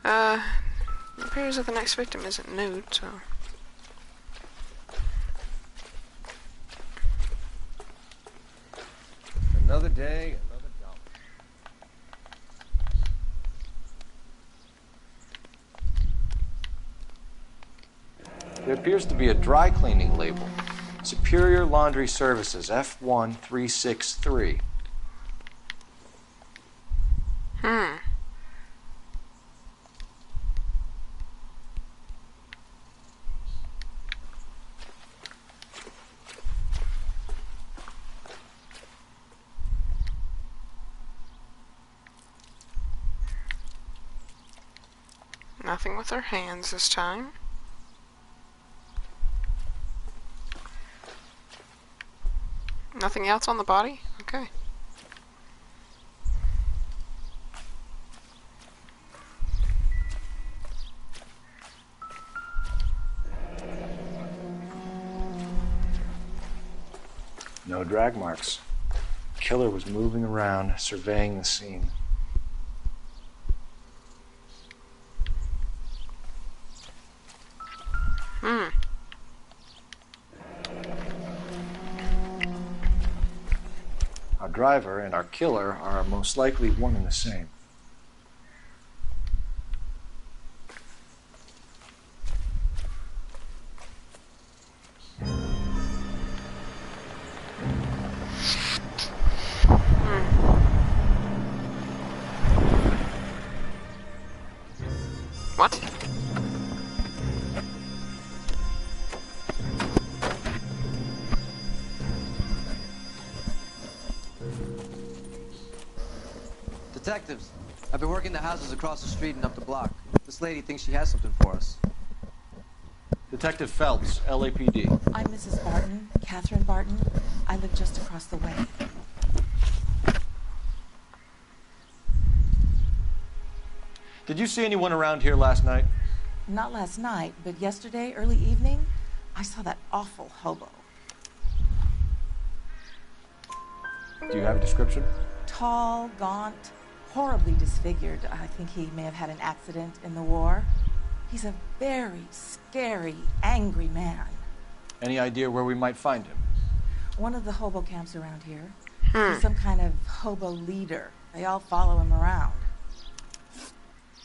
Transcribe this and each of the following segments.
It appears that the next victim isn't nude, so... Another day, another dollar. There appears to be a dry cleaning label. Superior Laundry Services, F1363. Nothing with her hands this time. Nothing else on the body? Okay. No drag marks. Killer was moving around, surveying the scene. Our driver and our killer are most likely one and the same. What? Detectives, I've been working the houses across the street and up the block. This lady thinks she has something for us. Detective Phelps, LAPD. I'm Mrs. Barton, Catherine Barton. I live just across the way. Did you see anyone around here last night? Not last night, but yesterday, early evening, I saw that awful hobo. Do you have a description? Tall, gaunt, horribly disfigured. I think he may have had an accident in the war. He's a very scary, angry man. Any idea where we might find him? One of the hobo camps around here. He's some kind of hobo leader. They all follow him around.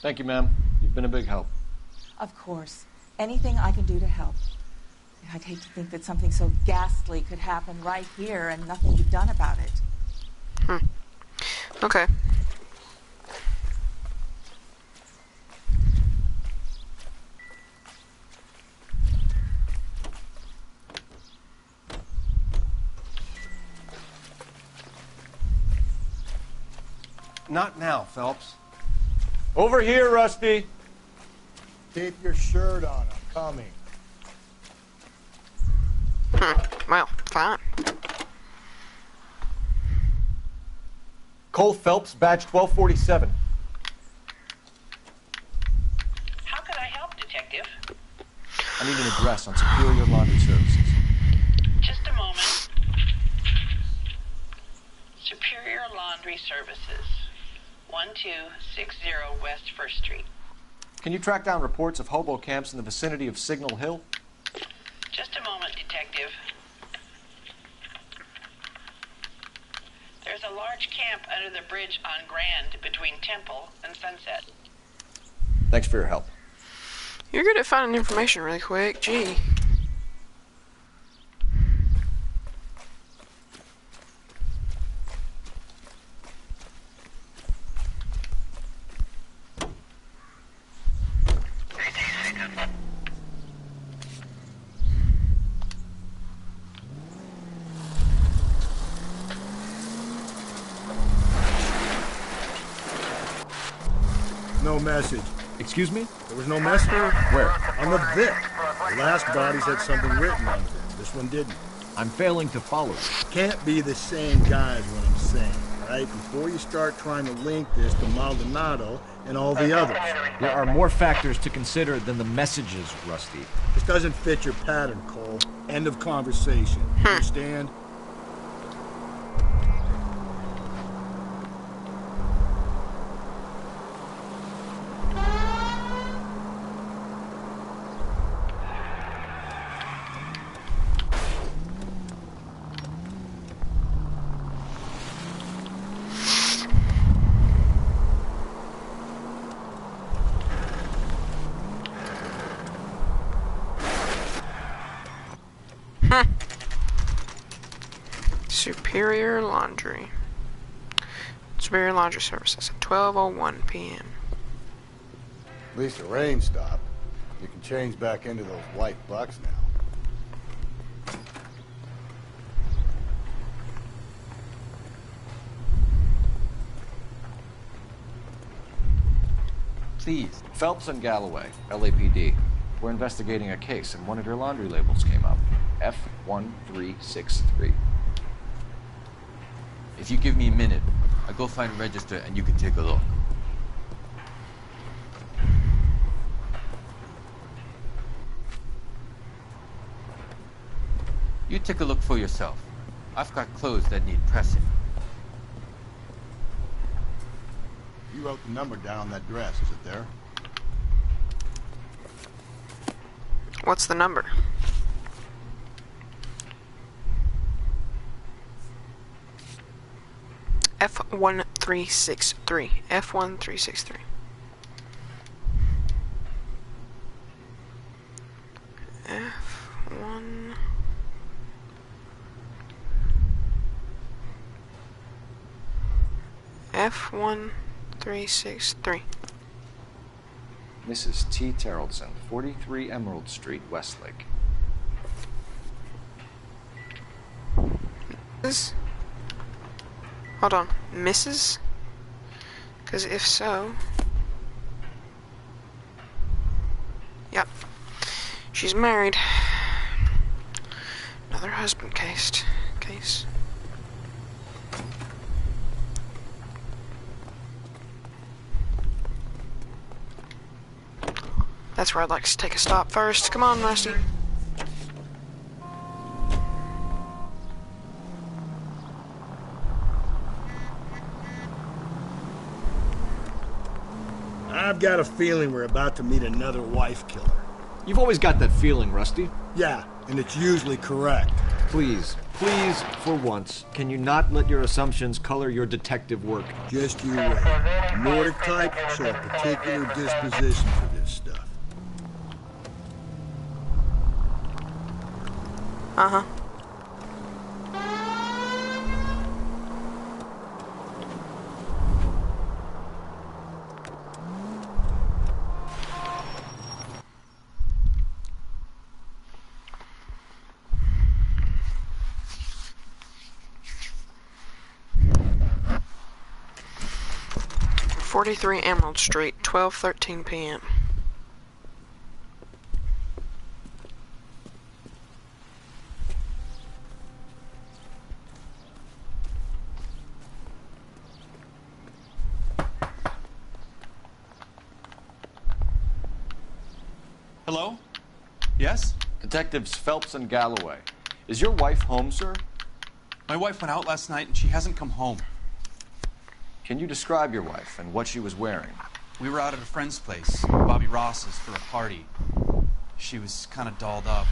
Thank you, ma'am. You've been a big help. Of course. Anything I can do to help. I'd hate to think that something so ghastly could happen right here and nothing be done about it. Okay. Not now, Phelps. Over here, Rusty. Keep your shirt on. I'm coming. Well, fine. Cole Phelps, badge 1247. How can I help, Detective? I need an address on Superior Laundry Services. Just a moment. Superior Laundry Services, 1260 West 1st Street. Can you track down reports of hobo camps in the vicinity of Signal Hill? Just a moment, Detective. There's a large camp under the bridge on Grand between Temple and Sunset. Thanks for your help. You're good at finding information really quick. Gee. No message. Excuse me? There was no message. Where? On the Vic. The last bodies had something written on them. This one didn't. I'm failing to follow you. Can't be the same guy is what I'm saying, right? Before you start trying to link this to Maldonado and all the others. There are more factors to consider than the messages, Rusty. This doesn't fit your pattern, Cole. End of conversation. Understand? Superior Laundry. Superior Laundry Services at 12:01 p.m. At least the rain stopped. You can change back into those white bucks now. Please. Phelps and Galloway, LAPD. We're investigating a case, and one of your laundry labels came up. F1363. If you give me a minute, I'll go find a register and you can take a look. You take a look for yourself. I've got clothes that need pressing. You wrote the number down on that dress, is it there? What's the number? F1363. F1363. F1. F1363. Mrs. T. Terrellson, 43 Emerald Street, Westlake. Mrs.? Hold on. Mrs.? Because if so... Yep. She's married. Another husband case. That's where I'd like to take a stop first. Come on, Rusty. I've got a feeling we're about to meet another wife killer. You've always got that feeling, Rusty. Yeah, and it's usually correct. Please, for once, can you not let your assumptions color your detective work? Just you wait. Nordic type show a particular disposition for this stuff. Uh-huh. .43 Emerald Street, 12:13 p.m. Hello? Yes? Detectives Phelps and Galloway. Is your wife home, sir? My wife went out last night and she hasn't come home. Can you describe your wife and what she was wearing? We were out at a friend's place, Bobby Ross's, for a party. She was kind of dolled up.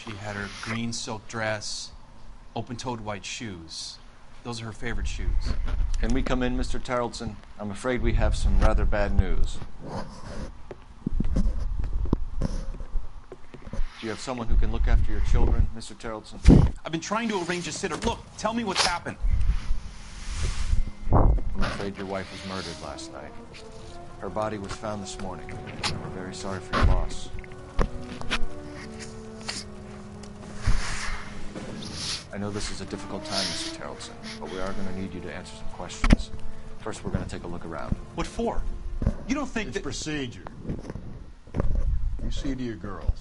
She had her green silk dress, open-toed white shoes. Those are her favorite shoes. Can we come in, Mr. Tarleton? I'm afraid we have some rather bad news. Do you have someone who can look after your children, Mr. Tarleton? I've been trying to arrange a sitter. Look, tell me what's happened. I'm afraid your wife was murdered last night. Her body was found this morning. We're very sorry for your loss. I know this is a difficult time, Mr. Tarleton, but we are going to need you to answer some questions. First, we're going to take a look around. What for? You don't think It's that... procedure. You see to your girls.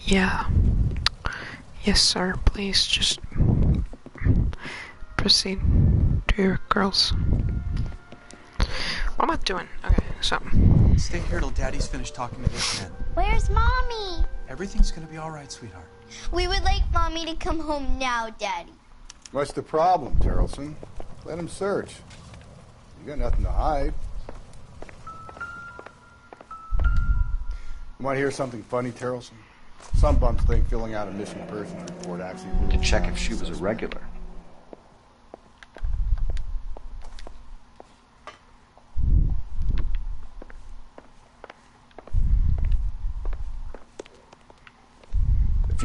Yeah. Yes, sir. Please just proceed to your girls. What am I doing? Okay, so. Stay here till Daddy's finished talking to this man. Where's Mommy? Everything's gonna be all right, sweetheart. We would like Mommy to come home now, Daddy. What's the problem, Tarleton? Let him search. You got nothing to hide. You want to hear something funny, Tarleton? Some bums think filling out a missing persons report actually rules To check out if she was a regular.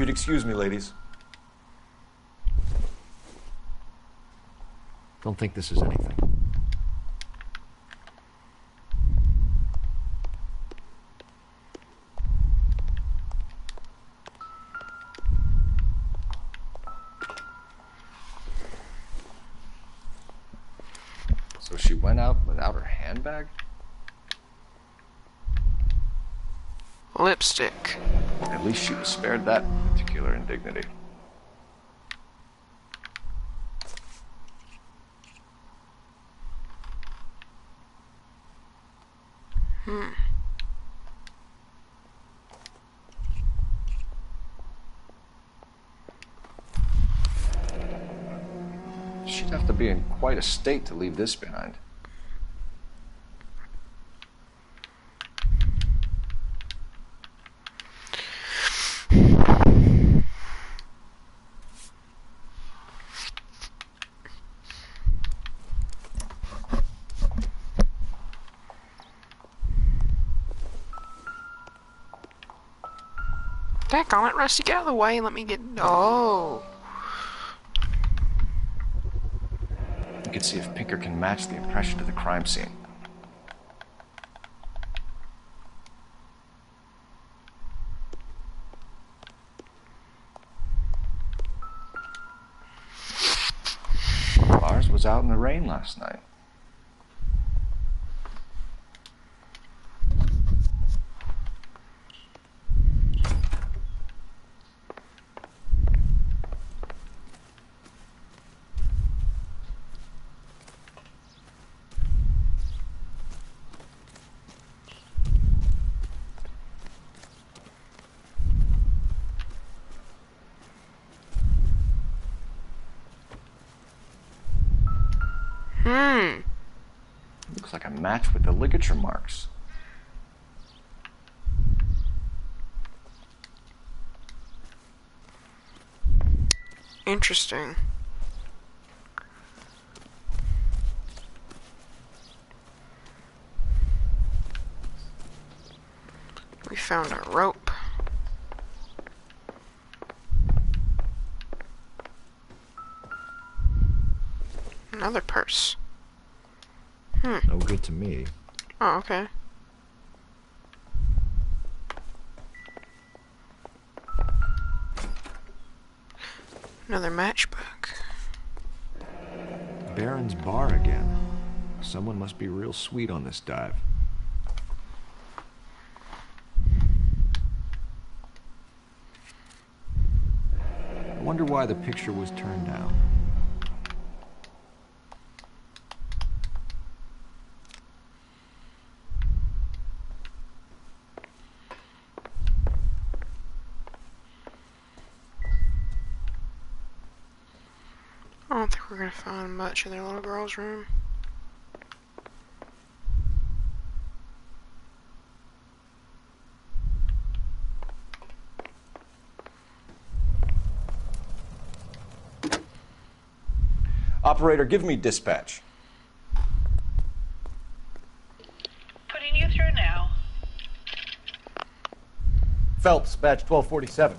you'd excuse me, ladies. Don't think this is anything. So she went out without her handbag? Lipstick. At least she was spared that particular indignity. She'd have to be in quite a state to leave this behind. Daggone it, Rusty, get out of the way and let me get... Oh. You can see if Pinker can match the impression to the crime scene. Ours was out in the rain last night. Looks like a match with the ligature marks. Interesting. We found a rope. Another purse. No good to me. Oh, okay. Another matchbook. Baron's bar again. Someone must be real sweet on this dive. I wonder why the picture was turned down. I don't think we're gonna find much in their little girl's room. Operator, give me dispatch. Putting you through now. Phelps, badge 1247.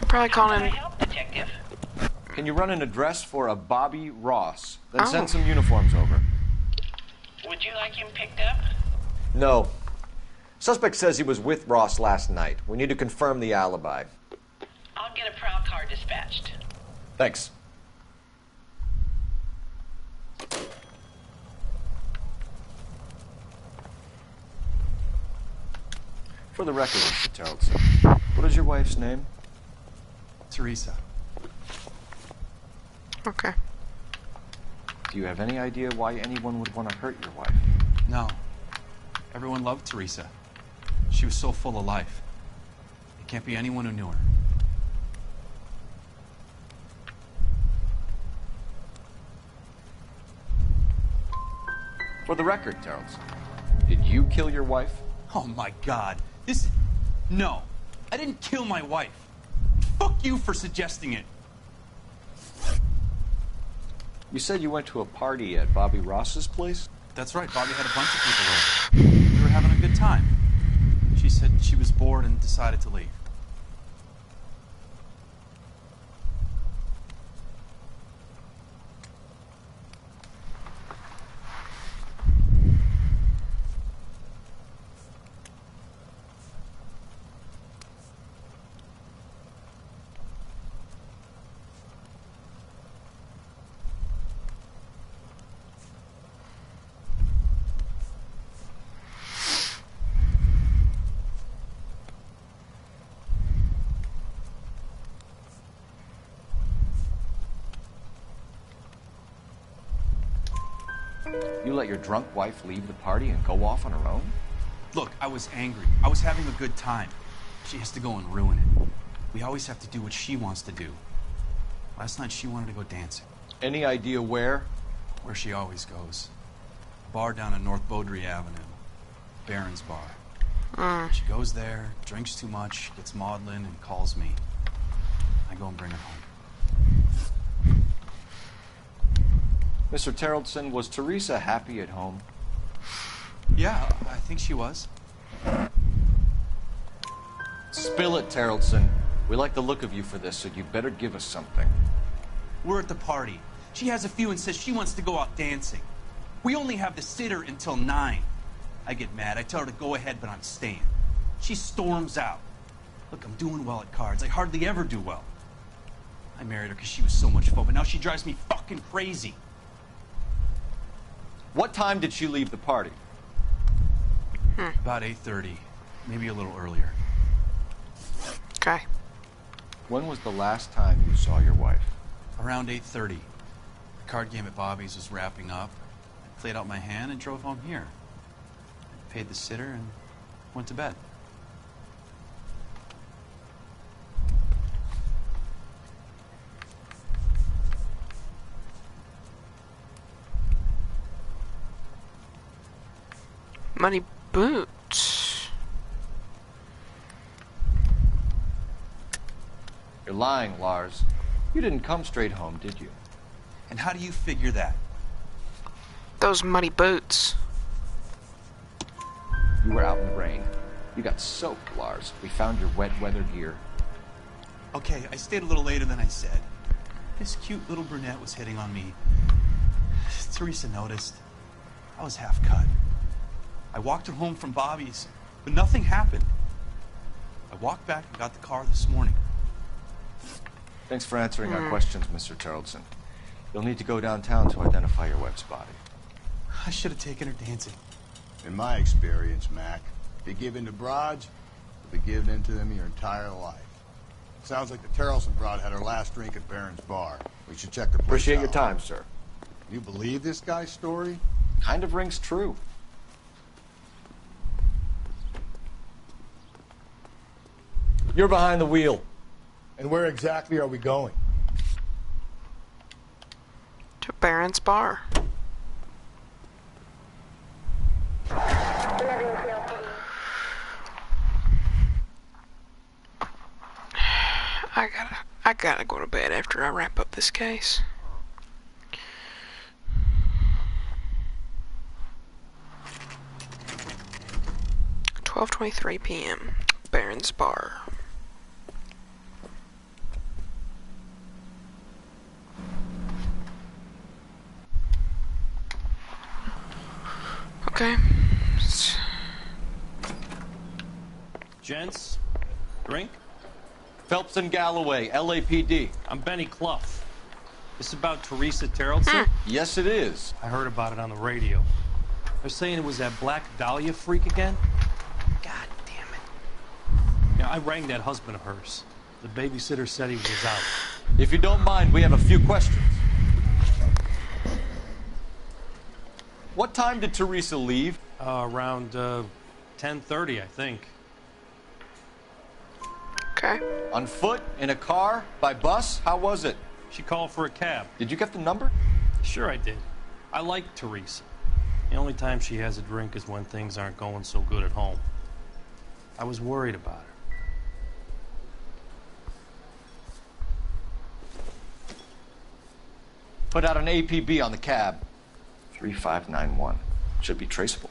Probably How calling can I in. help, Detective? Can you run an address for a Bobby Ross? Then Oh. send some uniforms over. Would you like him picked up? No. Suspect says he was with Ross last night. We need to confirm the alibi. I'll get a prowl car dispatched. Thanks. For the record, Mr. Tarleton, what is your wife's name? Teresa. Okay. Do you have any idea why anyone would want to hurt your wife? No. Everyone loved Teresa. She was so full of life. It can't be anyone who knew her. For the record, Tarleton, did you kill your wife? Oh my God. No. I didn't kill my wife. Fuck you for suggesting it. You said you went to a party at Bobby Ross's place? That's right. Bobby had a bunch of people over. We were having a good time. She said she was bored and decided to leave. You let your drunk wife leave the party and go off on her own? Look, I was angry. I was having a good time. She has to go and ruin it. We always have to do what she wants to do. Last night she wanted to go dancing. Any idea where? Where she always goes. A bar down on North Beaudry Avenue. Baron's Bar. She goes there, drinks too much, gets maudlin, and calls me. I go and bring her home. Mr. Terrellson, was Teresa happy at home? Yeah, I think she was. Spill it, Terrellson. We like the look of you for this, so you better give us something. We're at the party. She has a few and says she wants to go out dancing. We only have the sitter until 9. I get mad. I tell her to go ahead, but I'm staying. She storms out. Look, I'm doing well at cards. I hardly ever do well. I married her because she was so much fun, but now she drives me fucking crazy. What time did she leave the party? About 8:30, maybe a little earlier. Okay. When was the last time you saw your wife? Around 8:30. The card game at Bobby's was wrapping up. I played out my hand and drove home here. I paid the sitter and went to bed. Muddy boots. You're lying, Lars. You didn't come straight home, did you? And how do you figure that? Those muddy boots. You were out in the rain. You got soaked, Lars. We found your wet weather gear. Okay, I stayed a little later than I said. This cute little brunette was hitting on me. Teresa noticed. I was half cut. I walked her home from Bobby's, but nothing happened. I walked back and got the car this morning. Thanks for answering our questions, Mr. Terrellson. You'll need to go downtown to identify your wife's body. I should have taken her dancing. In my experience, Mac, if you give in to broads, you'll be giving in to them your entire life. Sounds like the Terrellson broad had her last drink at Baron's Bar. We should check the place Appreciate out. your time, sir. You believe this guy's story? Kind of rings true. You're behind the wheel. And where exactly are we going? To Baron's Bar. I gotta go to bed after I wrap up this case. "12:23 p.m. Baron's Bar." Okay. Gents, drink? Phelps and Galloway, LAPD. I'm Benny Clough. This about Teresa Terrellson? Yes, it is. I heard about it on the radio. They're saying it was that Black Dahlia freak again? God damn it. Yeah, I rang that husband of hers. The babysitter said he was out. If you don't mind, we have a few questions. What time did Teresa leave? Around 10:30, I think. Okay. On foot? In a car? By bus? How was it? She called for a cab. Did you get the number? Sure I did. I like Teresa. The only time she has a drink is when things aren't going so good at home. I was worried about her. Put out an APB on the cab. 3591. Should be traceable.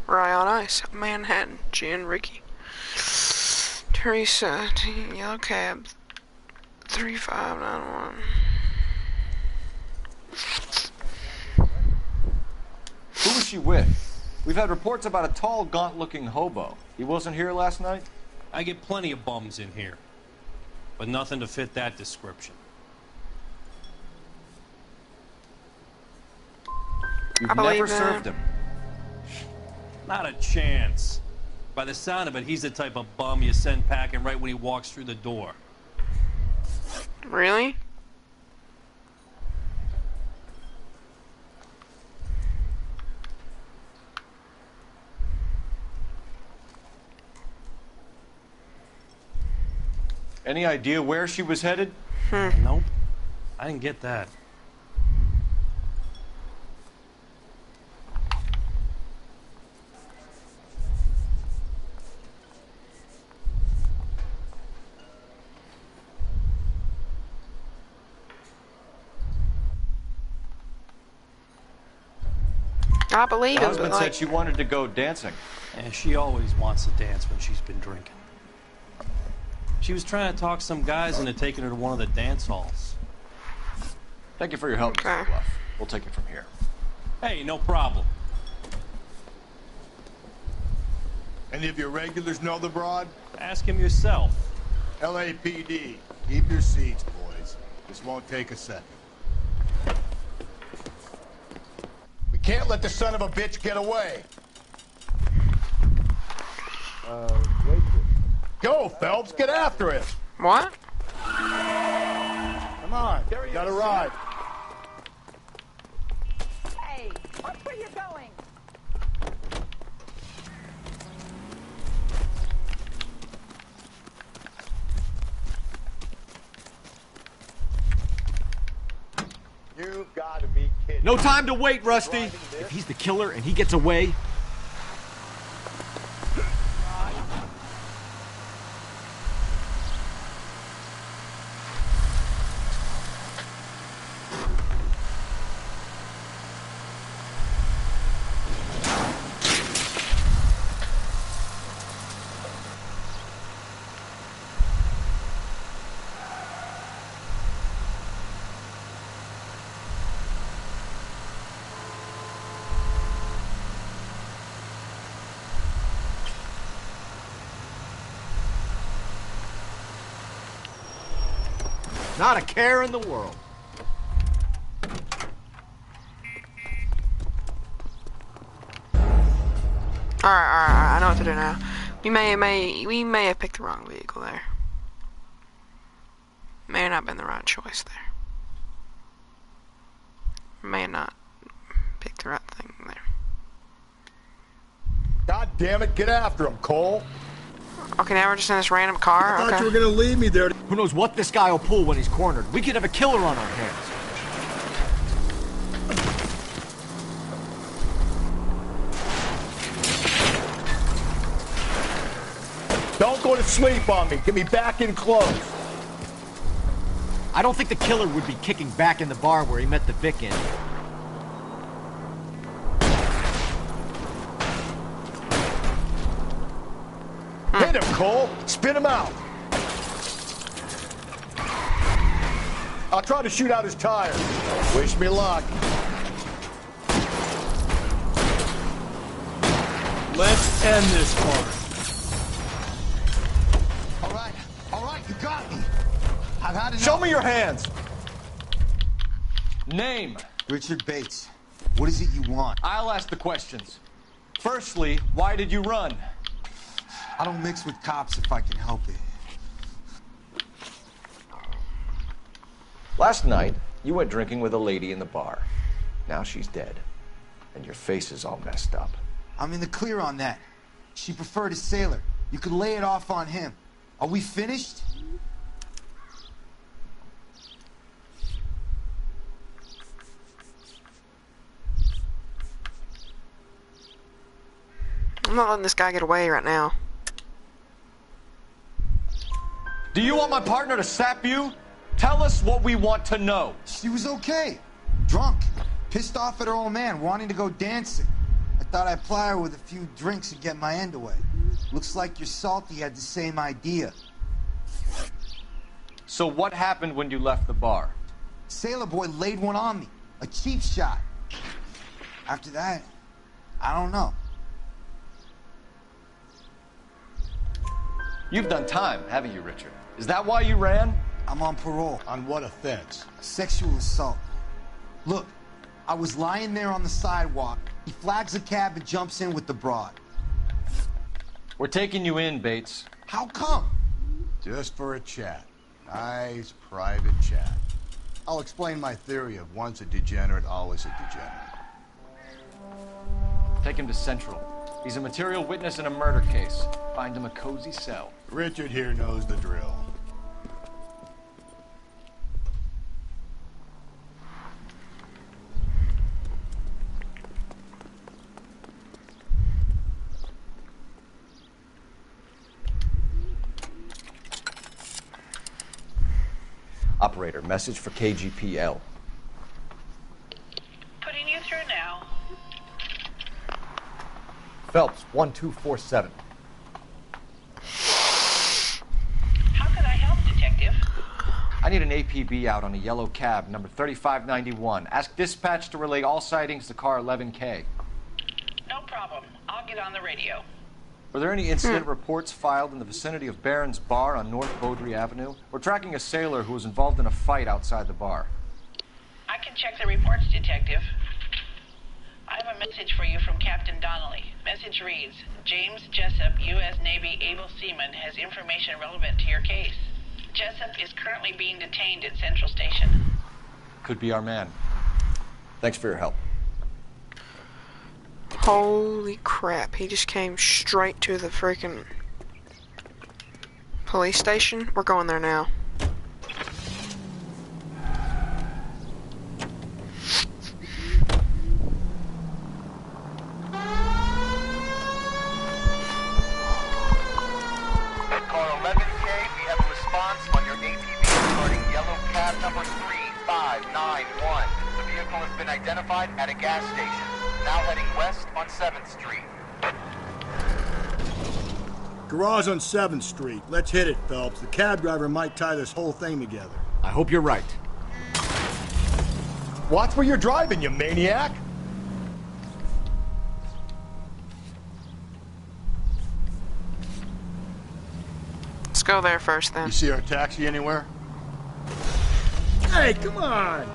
Rye on Ice, Manhattan, Jan Ricky. Teresa, yellow cab, 3591. Who was she with? We've had reports about a tall, gaunt-looking hobo. He wasn't here last night? I get plenty of bums in here, but nothing to fit that description. You've never served him. Not a chance. By the sound of it, he's the type of bum you send packing right when he walks through the door. Really? Any idea where she was headed? Nope. I didn't get that. I believe The him, husband but said like, she wanted to go dancing. And she always wants to dance when she's been drinking. She was trying to talk some guys into taking her to one of the dance halls. Thank you for your help, Mr. Bluff. We'll take it from here. Hey, no problem. Any of your regulars know the broad? Ask him yourself. LAPD. Keep your seats, boys. This won't take a second. We can't let the son of a bitch get away. Go, Phelps. Get after him. what? Come on. Got a ride. Hey, watch where you're going. You've got to be kidding. No time to wait, Rusty. If he's the killer and he gets away, not a care in the world. Alright, I know what to do now. We may have picked the wrong vehicle there. May have not been the right choice there. May have not picked the right thing there. God damn it, get after him, Cole. Okay, now we're just in this random car. I thought you were gonna leave me there. Who knows what this guy will pull when he's cornered? We could have a killer on our hands. Don't go to sleep on me. Get me back in close. I don't think the killer would be kicking back in the bar where he met the Vic in. Hit him, Cole. Spin him out. I'll try to shoot out his tires. Wish me luck. Let's end this part. All right, you got me. I've had enough. Show me your hands. Name. Richard Bates. What is it you want? I'll ask the questions. Firstly, why did you run? I don't mix with cops if I can help it. Last night, you went drinking with a lady in the bar. Now she's dead. And your face is all messed up. I'm in the clear on that. She preferred a sailor. You could lay it off on him. Are we finished? I'm not letting this guy get away right now. Do you want my partner to sap you? Tell us what we want to know. She was okay. Drunk. Pissed off at her old man, wanting to go dancing. I thought I'd ply her with a few drinks and get my end away. Looks like your salty had the same idea. So what happened when you left the bar? Sailor boy laid one on me. A cheap shot. After that, I don't know. You've done time, haven't you, Richard? Is that why you ran? I'm on parole. On what offense? Sexual assault. Look, I was lying there on the sidewalk. He flags a cab and jumps in with the broad. We're taking you in, Bates. How come? Just for a chat. Nice private chat. I'll explain my theory of once a degenerate, always a degenerate. Take him to Central. He's a material witness in a murder case. Find him a cozy cell. Richard here knows the drill. Operator, message for KGPL. Putting you through now. Phelps, 1247. How can I help, Detective? I need an APB out on a yellow cab, number 3591. Ask dispatch to relay all sightings to car 11K. No problem. I'll get on the radio. Were there any incident reports filed in the vicinity of Barron's Bar on North Beaudry Avenue? We're tracking a sailor who was involved in a fight outside the bar. I can check the reports, Detective. I have a message for you from Captain Donnelly. Message reads, James Jessup, U.S. Navy able seaman, has information relevant to your case. Jessup is currently being detained at Central Station. Could be our man. Thanks for your help. Holy crap, he just came straight to the freaking police station. We're going there now. Car 11K, we have a response on your APB regarding yellow cab number 3591. The vehicle has been identified at a gas station. Now heading west on 7th Street. Garage on 7th Street. Let's hit it, Phelps. The cab driver might tie this whole thing together. I hope you're right. Watch where you're driving, you maniac! Let's go there first, then. You see our taxi anywhere? Hey, come on!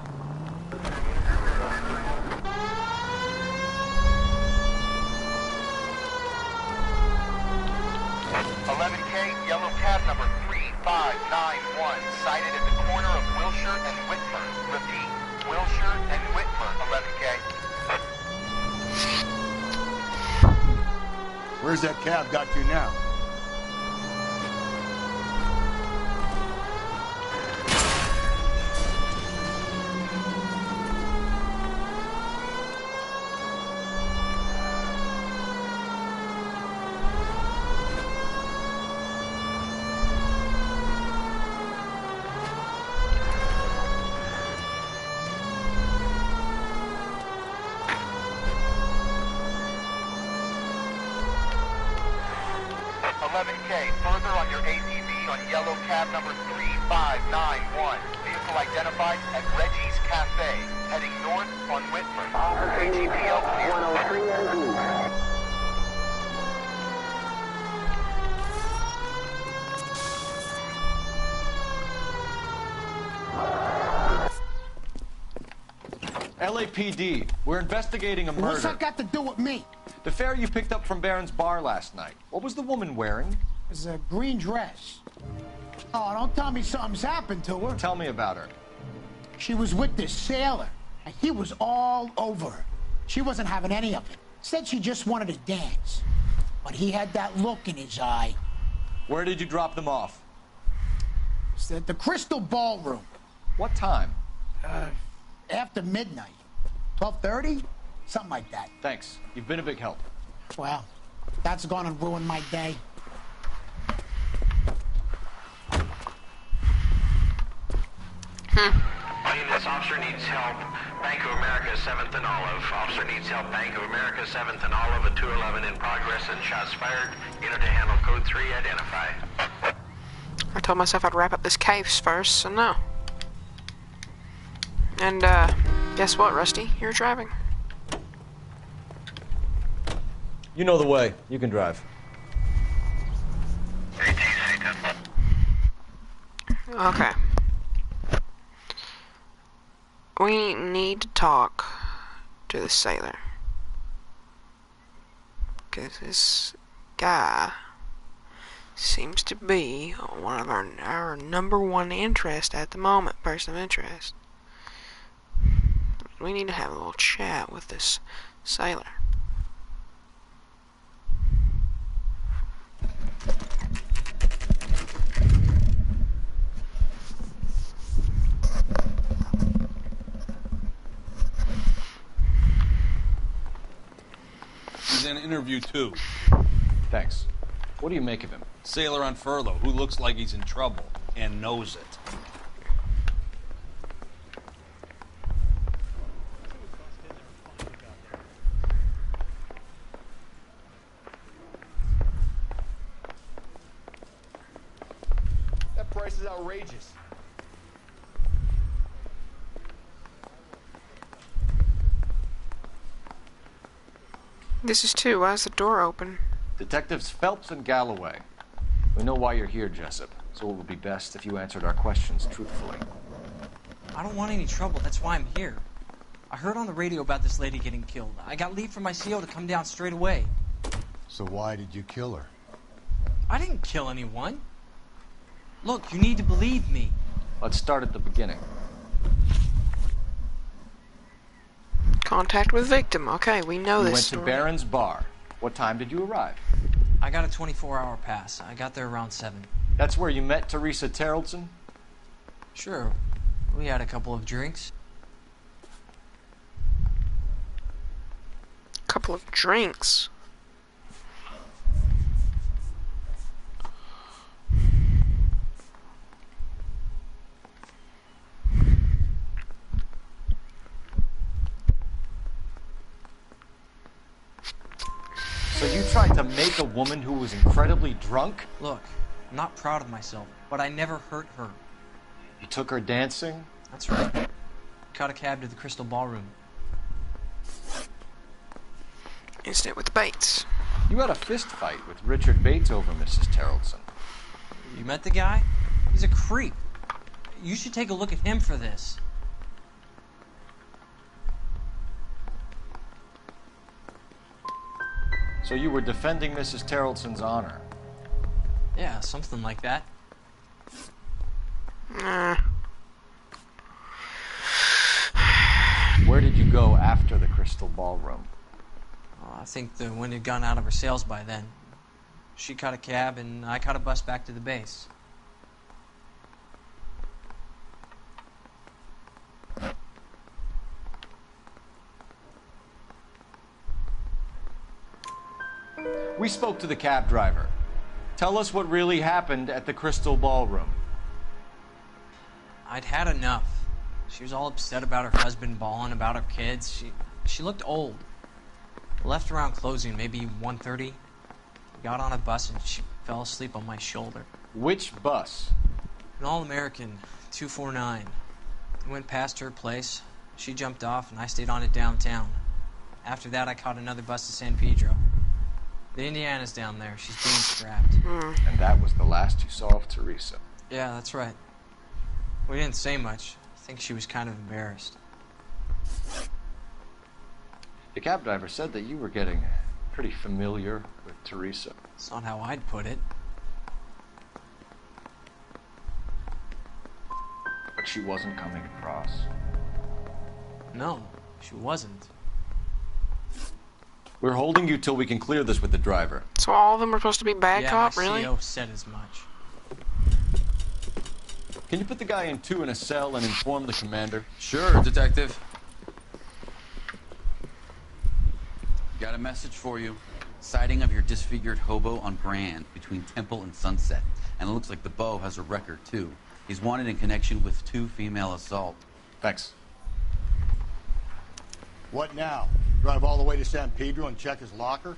Yellow cab number 3591, sighted at the corner of Wilshire and Whitmer. Repeat, Wilshire and Whitmer, 11K. Where's that cab got to now? Further on your APB on yellow cab number 3591. Vehicle identified at Reggie's Cafe, heading north on Whitmer. KGPL clear. 103 and LAPD, we're investigating a murder. What's that got to do with me? The fare you picked up from Barron's Bar last night. What was the woman wearing? It was a green dress. Oh, don't tell me something's happened to her. Tell me about her. She was with this sailor, and he was all over her. She wasn't having any of it. Said she just wanted to dance. But he had that look in his eye. Where did you drop them off? It's at the Crystal Ballroom. What time? After midnight. 12:30? Something like that. Thanks. You've been a big help. Well, that's gonna ruin my day. This officer needs help. Bank of America, 7th and Olive. Officer needs help. Bank of America, 7th and Olive, a 211 in progress and shots fired. Unit to handle code 3, identify. I told myself I'd wrap up this case first, so no. And, guess what, Rusty? You're driving. You know the way. You can drive. Okay. We need to talk to the sailor. Because this guy seems to be one of our number one interest at the moment, person of interest. We need to have a little chat with this sailor. He's in interview 2. Thanks. What do you make of him? Sailor on furlough who looks like he's in trouble and knows it. is outrageous. This is too. Why is the door open? Detectives Phelps and Galloway. We know why you're here, Jessup, so it would be best if you answered our questions truthfully. I don't want any trouble. That's why I'm here. I heard on the radio about this lady getting killed. I got leave from my CO to come down straight away. So why did you kill her? I didn't kill anyone. Look, you need to believe me. Let's start at the beginning. Contact with victim. Okay, we know this You went story. to Barron's Bar. What time did you arrive? I got a 24-hour pass. I got there around 7. That's where you met Teresa Terrellson? Sure. We had a couple of drinks. Couple of drinks. So you tried to make a woman who was incredibly drunk? Look, I'm not proud of myself, but I never hurt her. You took her dancing? That's right. Caught a cab to the Crystal Ballroom. Instant with the Bates. You had a fist fight with Richard Bates over Mrs. Terrellson. You met the guy? He's a creep. You should take a look at him for this. So you were defending Mrs. Terrellson's honor? Yeah, something like that. Where did you go after the Crystal Ballroom? I think the wind had gone out of her sails by then. She caught a cab and I caught a bus back to the base. We spoke to the cab driver. Tell us what really happened at the Crystal Ballroom. I'd had enough. She was all upset about her husband, bawling about her kids. She looked old. Left around closing, maybe 1:30. Got on a bus and she fell asleep on my shoulder. Which bus? An All-American, 249. I went past her place. She jumped off and I stayed on it downtown. After that, I caught another bus to San Pedro. The Indiana's down there. She's being scrapped. And that was the last you saw of Teresa. Yeah, that's right. We didn't say much. I think she was kind of embarrassed. The cab driver said that you were getting pretty familiar with Teresa. It's not how I'd put it. But she wasn't coming across. No, she wasn't. We're holding you till we can clear this with the driver. So all of them are supposed to be bad cop, my really? CO said as much. Can you put the guy in 2 in a cell and inform the commander? Sure, Detective. Got a message for you. Sighting of your disfigured hobo on Grand between Temple and Sunset. And it looks like the Beau has a record, too. He's wanted in connection with 2 female assault. Thanks. What now? Drive all the way to San Pedro and check his locker?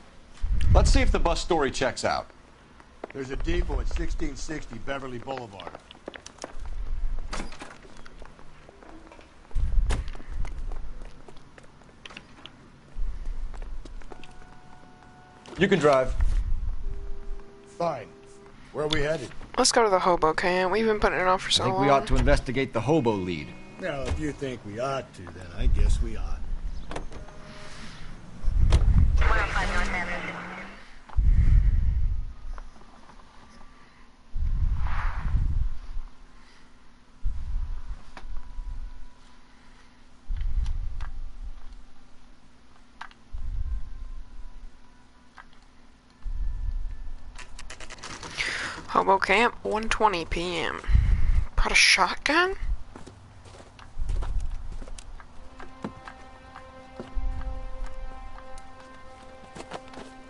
Let's see if the bus story checks out. There's a depot at 1660 Beverly Boulevard. You can drive. Fine. Where are we headed? Let's go to the hobo camp. We've been putting it off for so I think long. we ought to investigate the hobo lead. Well, if you think we ought to, then I guess we ought. Hobo camp, 1:20 p.m. Brought a shotgun?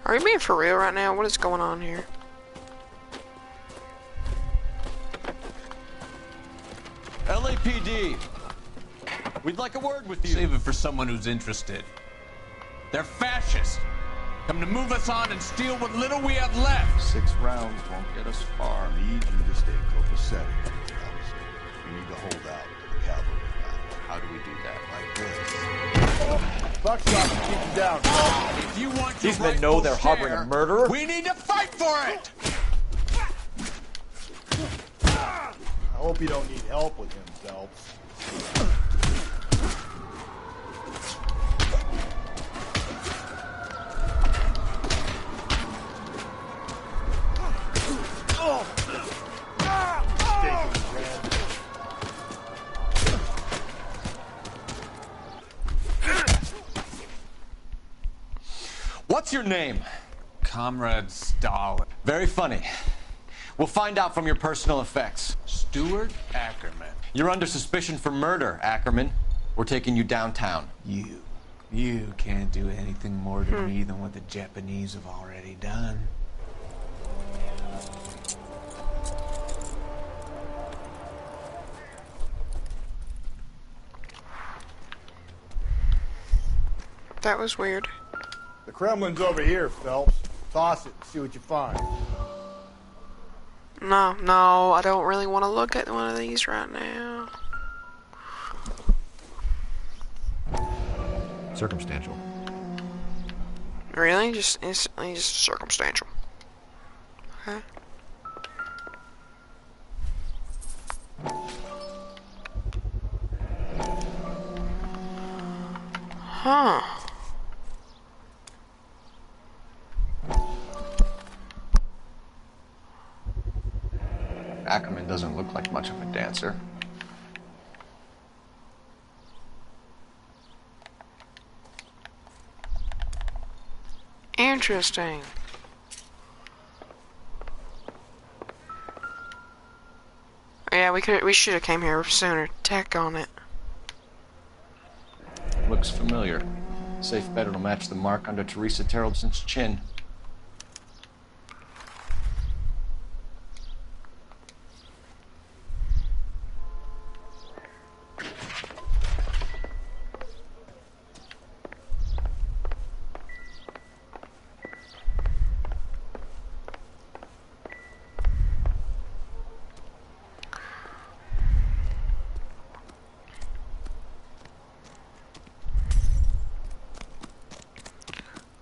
Are you being for real right now? What is going on here? LAPD! We'd like a word with you. Save it for someone who's interested. They're fascist. Come to move us on and steal what little we have left. 6 rounds won't get us far. I need you to stay copacetic. We need to hold out to the cavalry battle. How do we do that? Like this. Buckshot will keep you down. If you want These your men know they're rightful harboring share, a murderer. we need to fight for it! I hope you don't need help with him, Phelps. What's your name? Comrade Stalin. Very funny. We'll find out from your personal effects. Stuart Ackerman. You're under suspicion for murder, Ackerman. We're taking you downtown. You can't do anything more to me than what the Japanese have already done. That was weird. The Kremlin's over here, Phelps. Toss it and see what you find. No, I don't really want to look at one of these right now. Circumstantial. Really? Just instantly just circumstantial. Okay. Huh. Ackerman doesn't look like much of a dancer. Interesting. Yeah, we should have came here sooner. Tech on it. Looks familiar. Safe bet it'll match the mark under Teresa Terrelson's chin.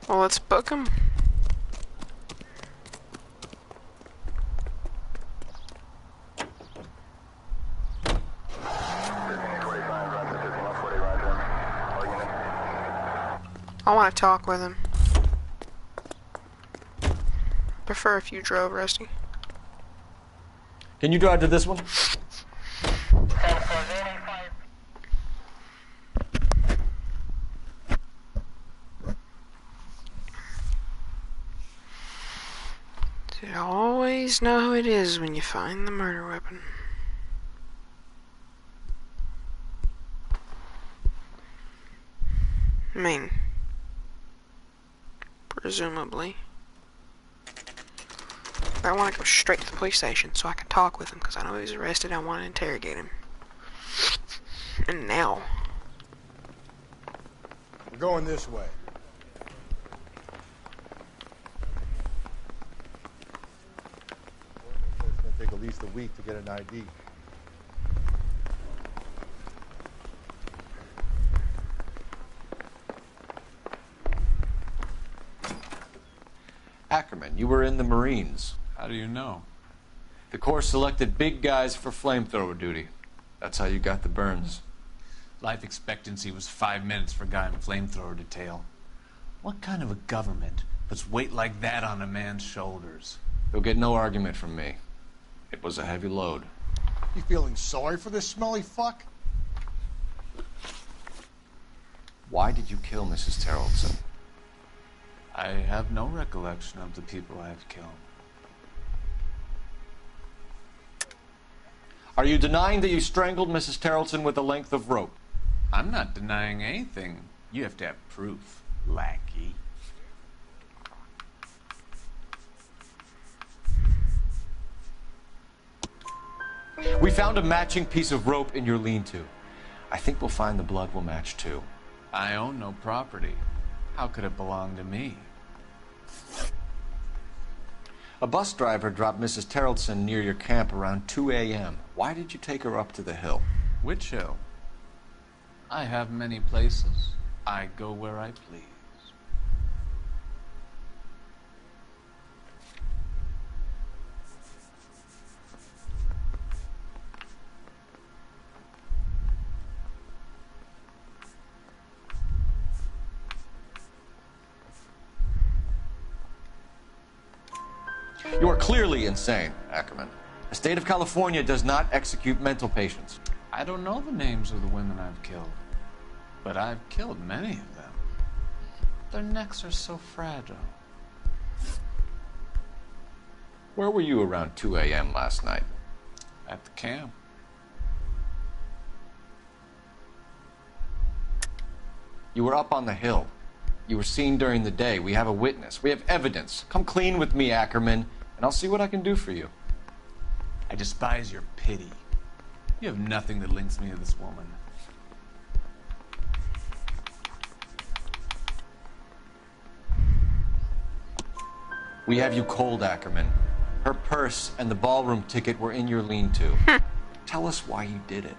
Well, let's book him. I want to talk with him. Prefer if you drove, Rusty. Can you drive to this one? You always know who it is when you find the murder weapon. I mean, presumably. I want to go straight to the police station so I can talk with him because I know he's arrested. I want to interrogate him. And now. We're going this way. It's going to take at least a week to get an ID. Ackerman, you were in the Marines. How do you know? The Corps selected big guys for flamethrower duty. That's how you got the burns. Life expectancy was 5 minutes for a guy in flamethrower detail. What kind of a government puts weight like that on a man's shoulders? You'll get no argument from me. It was a heavy load. You feeling sorry for this smelly fuck? Why did you kill Mrs. Terrelson? I have no recollection of the people I have killed. Are you denying that you strangled Mrs. Terrelson with a length of rope? I'm not denying anything. You have to have proof, lackey. We found a matching piece of rope in your lean-to. I think we'll find the blood will match too. I own no property. How could it belong to me? A bus driver dropped Mrs. Terrellson near your camp around 2 a.m. Why did you take her up to the hill? Which hill? I have many places. I go where I please. You are clearly insane, Ackerman. The state of California does not execute mental patients. I don't know the names of the women I've killed, but I've killed many of them. Their necks are so fragile. Where were you around 2 a.m. last night? At the camp. You were up on the hill. You were seen during the day. We have a witness. We have evidence. Come clean with me, Ackerman, and I'll see what I can do for you. I despise your pity. You have nothing that links me to this woman. We have you cold, Ackerman. Her purse and the ballroom ticket were in your lean-to. Tell us why you did it.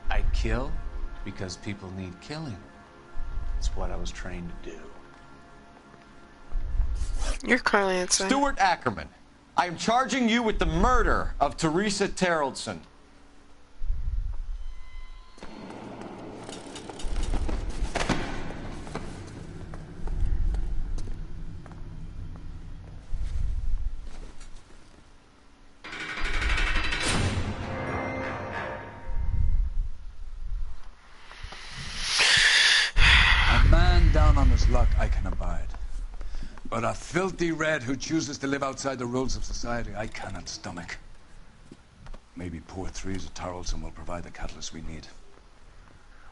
I kill because people need killing. It's what I was trained to do. You're clearly insane. Stuart Ackerman, I am charging you with the murder of Teresa Terrellson. Down on his luck I can abide. But a filthy red who chooses to live outside the rules of society, I cannot stomach. Maybe poor Teresa Terrellson will provide the catalyst we need.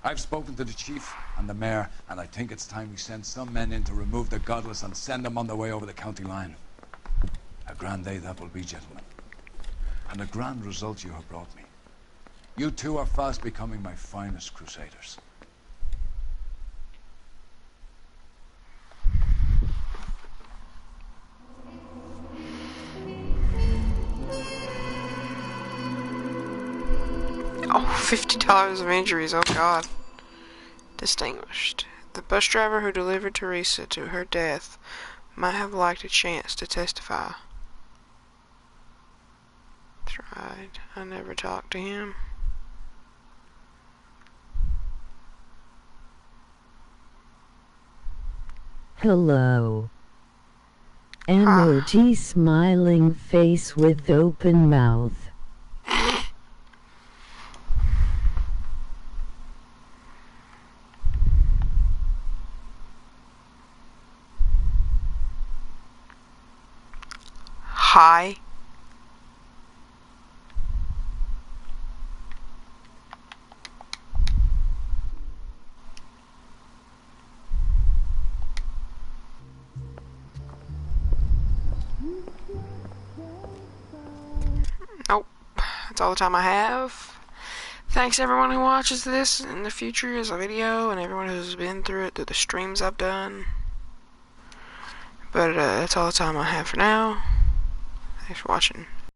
I've spoken to the chief and the mayor, and I think it's time we send some men in to remove the godless and send them on their way over the county line. A grand day that will be, gentlemen. And a grand result you have brought me. You two are fast becoming my finest crusaders. Oh, $50 of injuries, oh god. Distinguished. The bus driver who delivered Teresa to her death might have liked a chance to testify. That's right, I never talked to him. Hello. Emoji smiling face with open mouth. Hi. Nope. That's all the time I have. Thanks everyone who watches this in the future as a video, and everyone who's been through it through the streams I've done. But that's all the time I have for now. Thanks for watching.